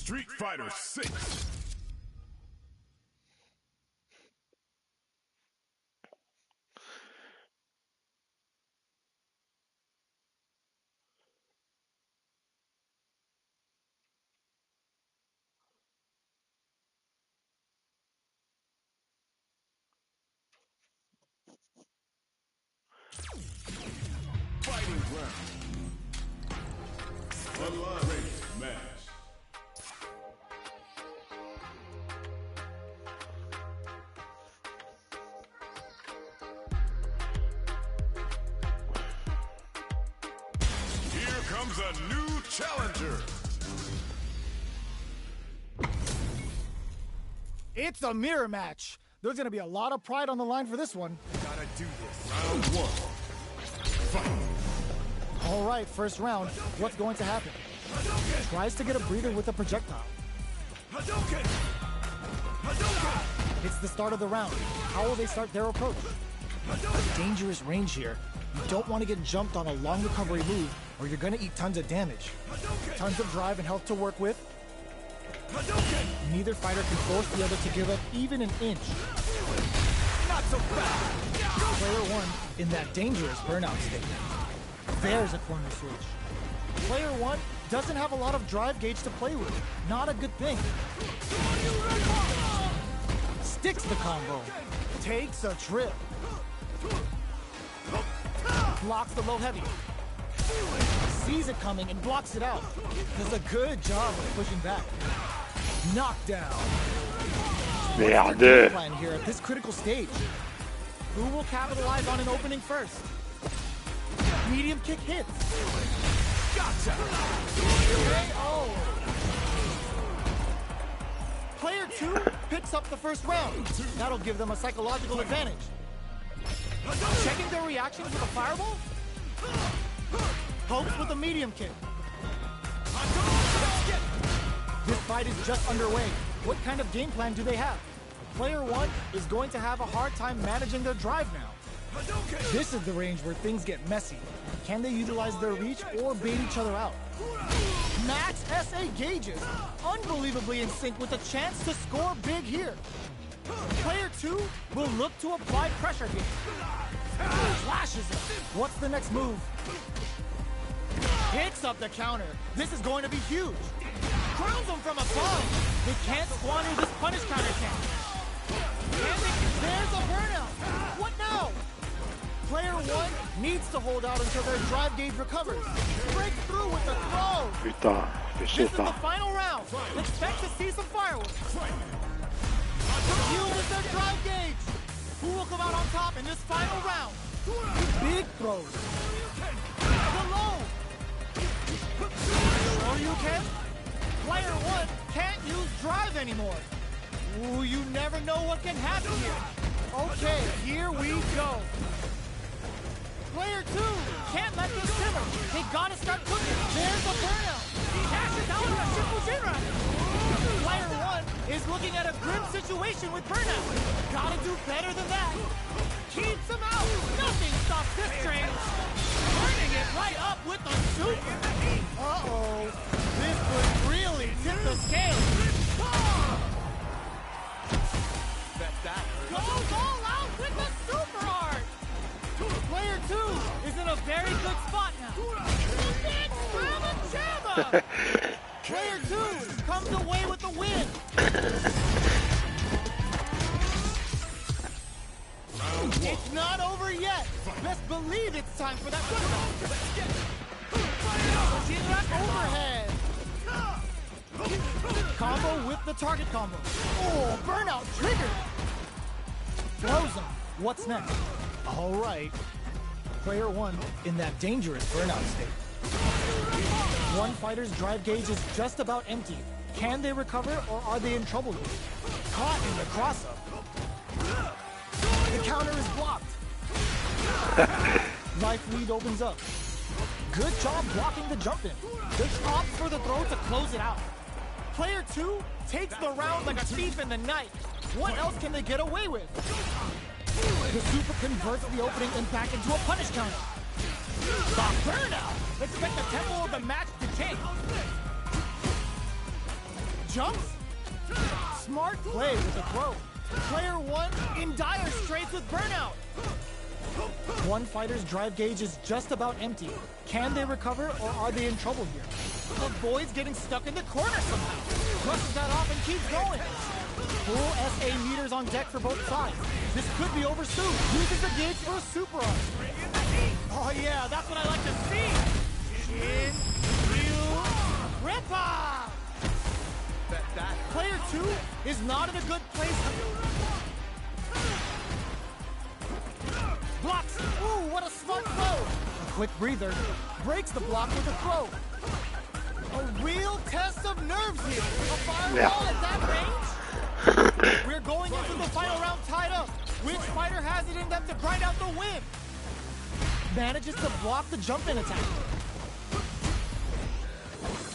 Street Fighter 6. Fighting round. Unranked match. Here comes a new challenger. It's a mirror match. There's gonna be a lot of pride on the line for this one. Gotta do this. Round one. Fight. All right, first round. What's going to happen? Tries to get a breather with a projectile. It's the start of the round. How will they start their approach? Dangerous range here. You don't want to get jumped on a long recovery move, or you're gonna eat tons of damage. Tons of drive and health to work with. Neither fighter can force the other to give up even an inch. Not so fast. Player one in that dangerous burnout state. There's a corner switch. Player one doesn't have a lot of drive gauge to play with. Not a good thing. Sticks the combo. Takes a trip. Blocks the low heavy. Sees it coming and blocks it out. Does a good job of pushing back. Knockdown. What's the game plan here at this critical stage? Who will capitalize on an opening first? Medium kick hits. Gotcha. KO. Player two picks up the first round. That'll give them a psychological advantage. Checking their reactions with a fireball? Hopes with a medium kick. This fight is just underway. What kind of game plan do they have? Player one is going to have a hard time managing their drive now. This is the range where things get messy. Can they utilize their reach or bait each other out? Max SA gauges, unbelievably in sync with a chance to score big here. Player two will look to apply pressure here. Flashes it. What's the next move? Hits up the counter. This is going to be huge. Crowns them from above. They can't squander this punish counter chance. There's a burnout. What now? Player one needs to hold out until their drive gauge recovers. Break through with the throw. Putain, This fais is the ça. final round. Expect to see some fireworks. Fuel is their drive gauge. Who will come out on top in this final round? Big throws. The low. Sure you can? Player one can't use drive anymore. Ooh, you never know what can happen here. Okay, here we go. Player two can't let this simmer. They gotta start cooking. There's a burnout. Cashes out with a Shifujinra. Player one is looking at a grim situation with burnout. Gotta do better than that. Keeps him out. Nothing stops this train. Turning it right up with the super. Uh-oh. This could really tip the scale. Goes all out with the super art. Player two is in a very good spot now. The big Brahma Jabba. Player two comes away with the win. It's not over yet. Best believe it's time for that overhead. Combo with the target combo. Oh, burnout triggered. Throws him. What's next? All right. Player one in that dangerous burnout state. One fighter's drive gauge is just about empty. Can they recover or are they in trouble here? Caught in the cross-up. The counter is blocked. Life lead opens up. Good job blocking the jump in. Just opts for the throw to close it out. Player two takes the round like a thief in the night. What else can they get away with? The super converts the opening impact into a punish counter. The burnout! Expect the tempo of the match to change. jumps. Smart play with the throw. Player one in dire straits with burnout. One fighter's drive gauge is just about empty. Can they recover, or are they in trouble here? Avoids getting stuck in the corner somehow. Brushes that off and keeps going. Full SA meters on deck for both sides. This could be over soon. Uses the gauge for a super arm. Oh yeah, that's what I like to see. Shin, Ryu, Rippa! Player two is not in a good place. Blocks. Ooh, what a smart throw. A quick breather. Breaks the block with a throw. A real test of nerves here. A fireball at that range. We're going into the final round tied up. Which fighter has it in them to grind out the win? Manages to block the jump-in attack.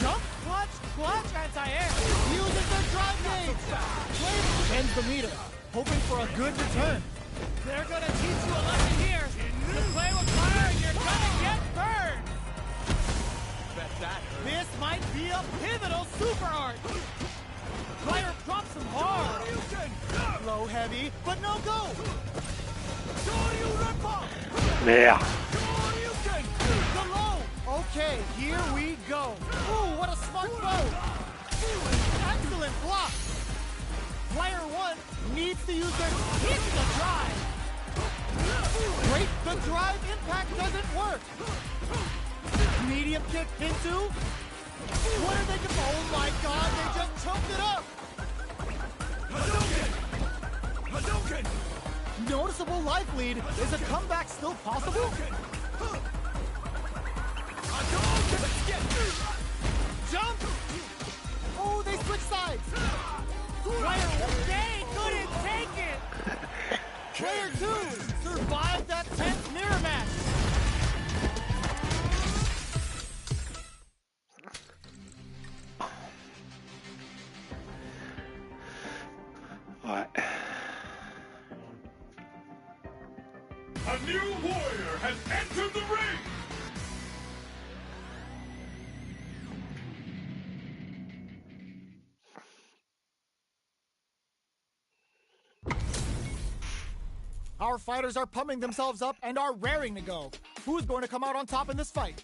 Jump, clutch, anti-air. Uses the drive gauge. Player ends the meter, hoping for a good return. They're gonna teach you a lesson here. You play with fire, you're gonna get burned. This might be a pivotal super art. Player drops him hard. Low heavy, but no go. Merde. The low. Okay, here we go. Ooh, what a smart throw. Excellent block. Player one needs to use their hit the drive. Great, the drive impact doesn't work. Medium kick into. What are they doing? Oh my god, they just choked it up. Hadouken! Noticeable life lead. Is a comeback still possible? Jump! Oh, they switch sides. Player they couldn't take it. Player two survived that tense mirror match. Ouais. A new warrior has entered the ring! Our fighters are pumping themselves up and are raring to go. Who's going to come out on top in this fight?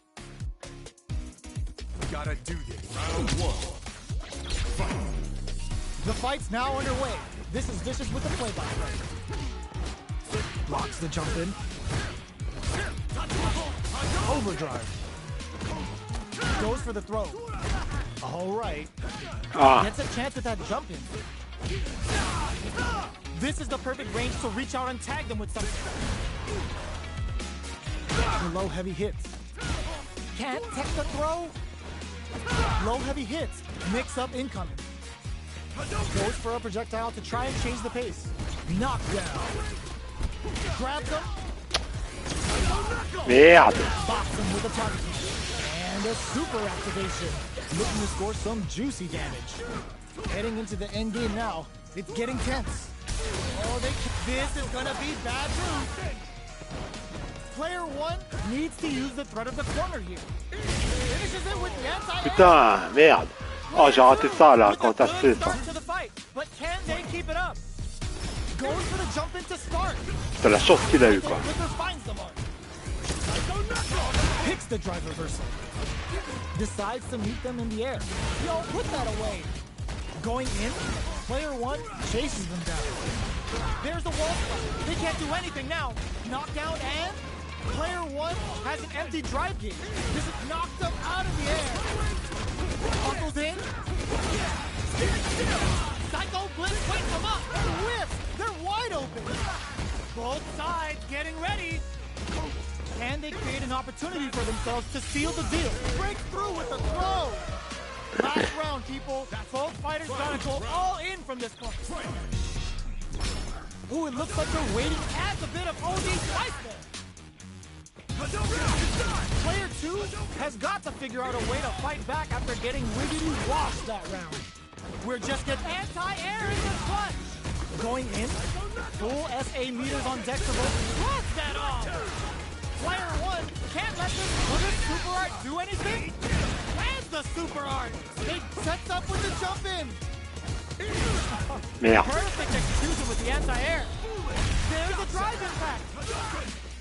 Gotta do this. Round one. Fight. The fight's now underway. This is Vicious with the play-by-play. Blocks the jump in. Overdrive. Goes for the throw. All right. Gets a chance with that jump in. This is the perfect range to reach out and tag them with something. The low heavy hits. Can't tech the throw. Low heavy hits. Mix up incoming. Goes for a projectile to try and change the pace. Knockdown. Grabs him. Merde. Box him with a target. And a super activation. Looking to score some juicy damage. Heading into the end game now. It's getting tense. Oh, this is gonna be bad news. Player one needs to use the threat of the corner here. Finishes it with the anti-air. Putain, merde. Oh, j'ai raté ça là quand t'as fait ça. But can they keep it up? Goes for the jump in to start. C'est la chance qu'il a eu quoi. Picks the drive reversal. Decides to meet them in the air. Yo, put that away. Going in, player one chases them down. There's the wall spot. They can't do anything now. Knockdown and player one has an empty drive gauge. This has knocked them out of the air. Buckles in. Psycho Blitz wakes them up. Whip. They're wide open. Both sides getting ready. Can they create an opportunity for themselves to seal the deal? Break through with the throw. Last round, people. Both fighters gotta go all in from this point. Ooh, it looks like they're waiting. Adds a bit of OD spice there. Player two has got to figure out a way to fight back after getting wiggity washed that round. We're just getting anti-air in this clutch. Going in, full SA meters on deck for both. Cross that off. Player one can't let this super art do anything. Lands the super art. They sets up with the jump in. Merde. Perfect execution with the anti-air. There's a drive impact.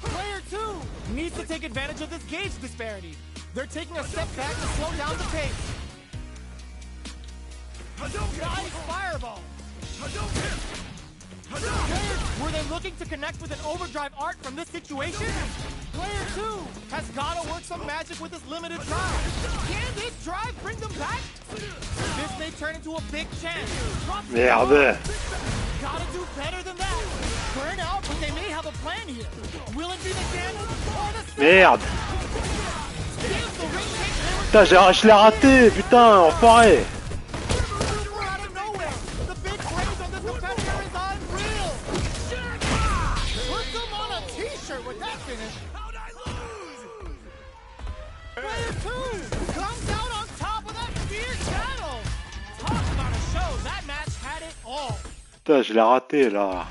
Player 2 needs to take advantage of this gauge disparity. They're taking a step back to slow down the pace. Nice fireball. Were they looking to connect with an overdrive art from this situation? Player 2 has got to work some magic with this limited drive. Can this drive bring them back? This may turn into a big chance. Merde. Gotta do better than that. Burn out, but they may have a plan here. Will it be the Ganon or the Merde. Putain, je l'ai raté, putain, enfoiré. Out of nowhere, the big praise on this competitor is unreal. Put them on a t-shirt with that finish. How'd I lose? Player 2 comes out on top of that fierce battle. Talk about a show. That match had it all. Putain, je l'ai raté là.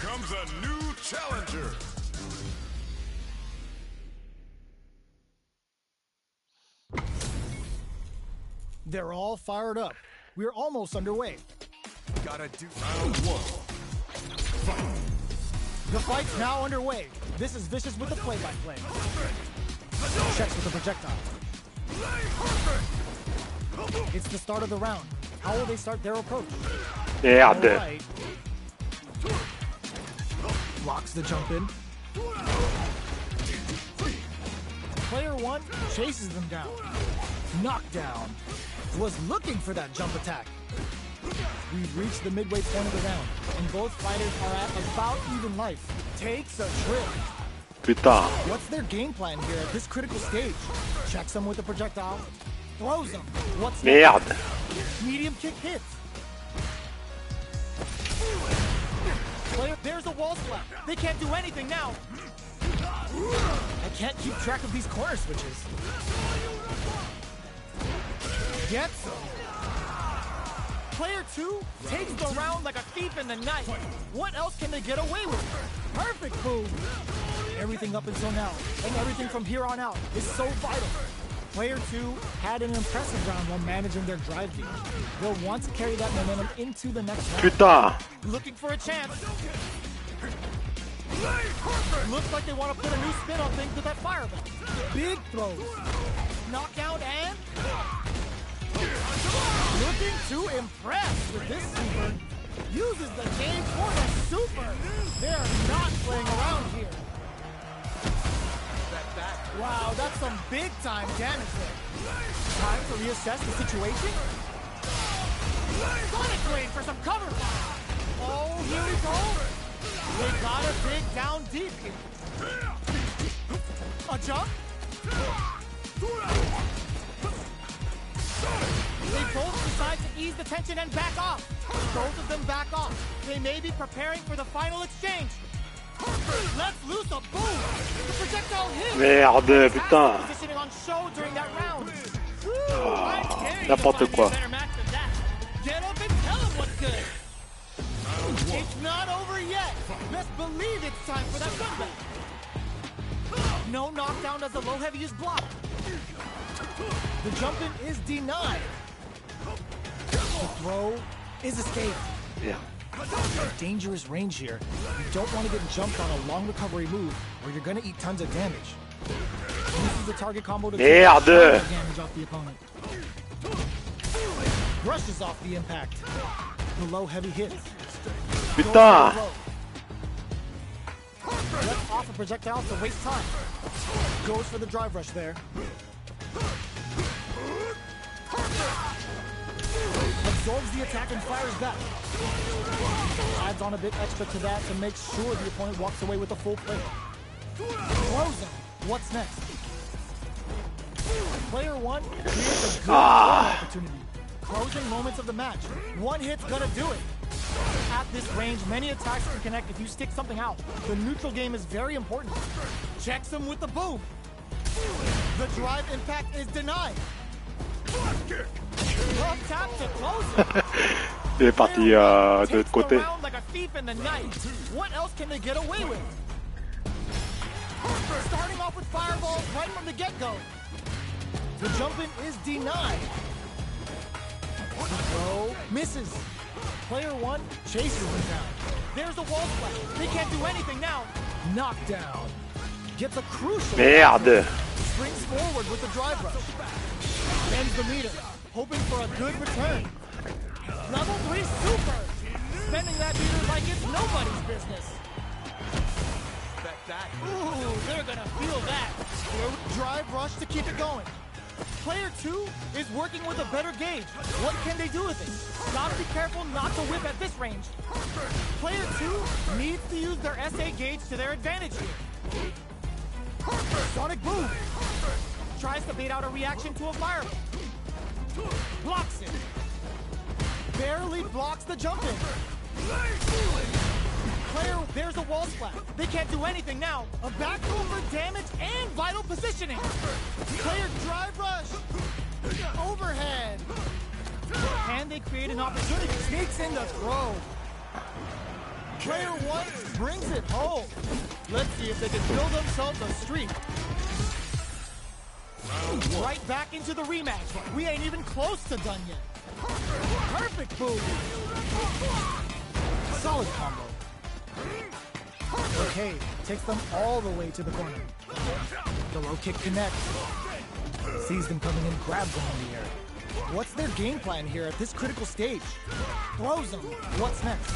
Comes a new challenger. They're all fired up. We're almost underway. Gotta do round 1. Fight. The fight's now underway. This is Vicious with the play-by-play. Checks with the projectile. It's the start of the round. How will they start their approach? Merde. Right. Blocks the jump in. Player 1 chases them down. Knockdown. Was looking for that jump attack. We've reached the midway point of the round, and both fighters are at about even life. Takes a trip. Putain. What's their game plan here at this critical stage? Checks them with the projectile. Throws them. What's next? Merde. Medium kick hits. Player, there's a wall slap. They can't do anything now. I can't keep track of these corner switches. Gets him. Player 2 takes the round like a thief in the night. What else can they get away with? Perfect move. Everything up until now, and everything from here on out, is so vital. Player 2 had an impressive round while managing their drive game. They'll want to carry that momentum into the next round. Putain. Looking for a chance. Looks like they want to put a new spin on things with that fireball. Big throws. Knockout and... Looking to impress with this super. Uses the game for the super. They're not playing around here. Wow, that's some big-time damage there. Time to reassess the situation? Sonic Blade for some cover fire. Oh, here we go. They gotta dig down deep here. A jump? They both decide to ease the tension and back off. Both of them back off. They may be preparing for the final exchange. Let's loose a boom. The projectile hit. Merde, putain. Positioning on show during that round. N'importe quoi. Get up and tell him what's good. It's not over yet. Best believe it's time for that comeback. No knockdown as the low heavy is blocked. The jump in is denied. The throw is escaped. Yeah. Dangerous range here. You don't want to get jumped on a long recovery move or you're going to eat tons of damage. Uses the target combo to Merde. damage off the opponent. Brushes off the impact. The low heavy hits. Putain. Lets off a projectile to waste time. Goes for the drive rush there. Absorbs the attack and fires back. Adds on a bit extra to that to make sure the opponent walks away with a full plate. Throws him. What's next? Player 1 creates a good opportunity. Closing moments of the match. One hit's gonna do it. At this range, many attacks can connect if you stick something out. The neutral game is very important. Checks him with the boom. The drive impact is denied. Up tap to close it. Il est parti de l'autre côté. Like a thief in the night. What else can they get away with? Starting off with fireballs right from the get-go. The jump-in is denied. Throw misses. Player 1 chases him down. There's a wall splash. They can't do anything now. Knockdown. Gets a crucial. Merde. Springs forward with the drive rush. Bends the meter, hoping for a good return. Level 3 super. Spending that meter like it's nobody's business. Ooh, they're gonna feel that. Drive rush to keep it going. Player 2 is working with a better gauge. What can they do with it? Gotta be careful not to whip at this range. Player 2 needs to use their SA gauge to their advantage here. Sonic boom. Tries to bait out a reaction to a fireball. Blocks it. Barely blocks the jump in. Player, there's a wall splat. They can't do anything now. A back throw for damage and vital positioning. Player drive rush. Overhead. And they create an opportunity. Sneaks in the throw. Player 1 brings it home. Let's see if they can build themselves a streak. Right back into the rematch. We ain't even close to done yet. Perfect boom. Solid combo. Okay, takes them all the way to the corner. The low kick connects. Sees them coming in, grabs them in the air. What's their game plan here at this critical stage? Throws them. What's next?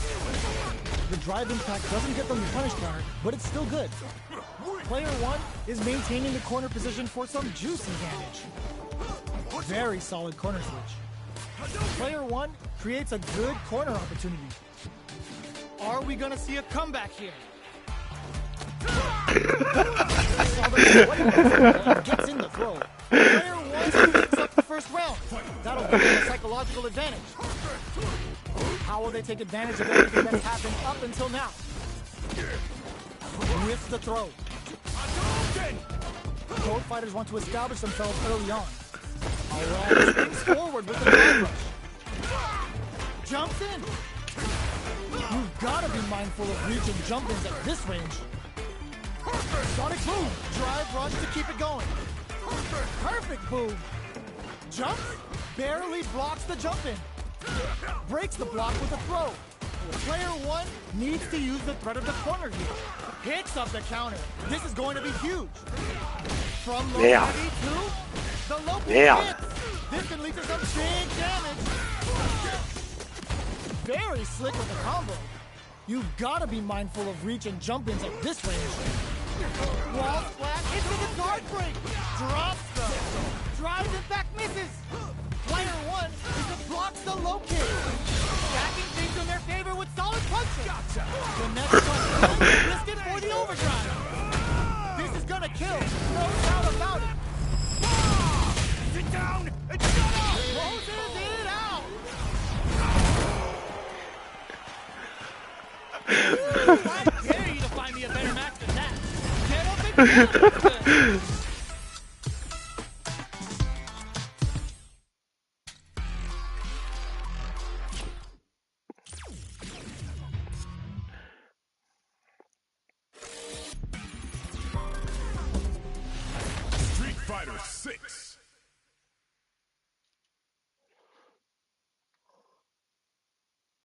The drive impact doesn't get them the punish counter, but it's still good. Player 1 is maintaining the corner position for some juicy damage. Very solid corner switch. Player 1 creates a good corner opportunity. Are we gonna see a comeback here? Gets in the throw. Player 1 picks up the first round. That'll give them a psychological advantage. How will they take advantage of everything that's happened up until now? Whiffs the throw. Both fighters want to establish themselves early on. Alright, springs forward with the drive rush. Jumps in. You've got to be mindful of reach and jump-ins at this range. Sonic boom. Drive rush to keep it going. Perfect boom. Jumps. Barely blocks the jump-in. Breaks the block with a throw. Player 1 needs to use the threat of the corner here. Hits up the counter. This is going to be huge. From low heavy to the low hits. This can lead to some big damage. Very slick with the combo. You've got to be mindful of reach and jump-ins at this range. Wall splash into the guard break. Drops them. Drives impact misses. Player 1 blocks the low kick. Stacking things in their favor with solid punches. The next one is risking for the overdrive. This is gonna kill. No doubt about it. Sit down and shut up. Closes it out. I dare you to find me a better match than that. Get up and down. Fighter 6.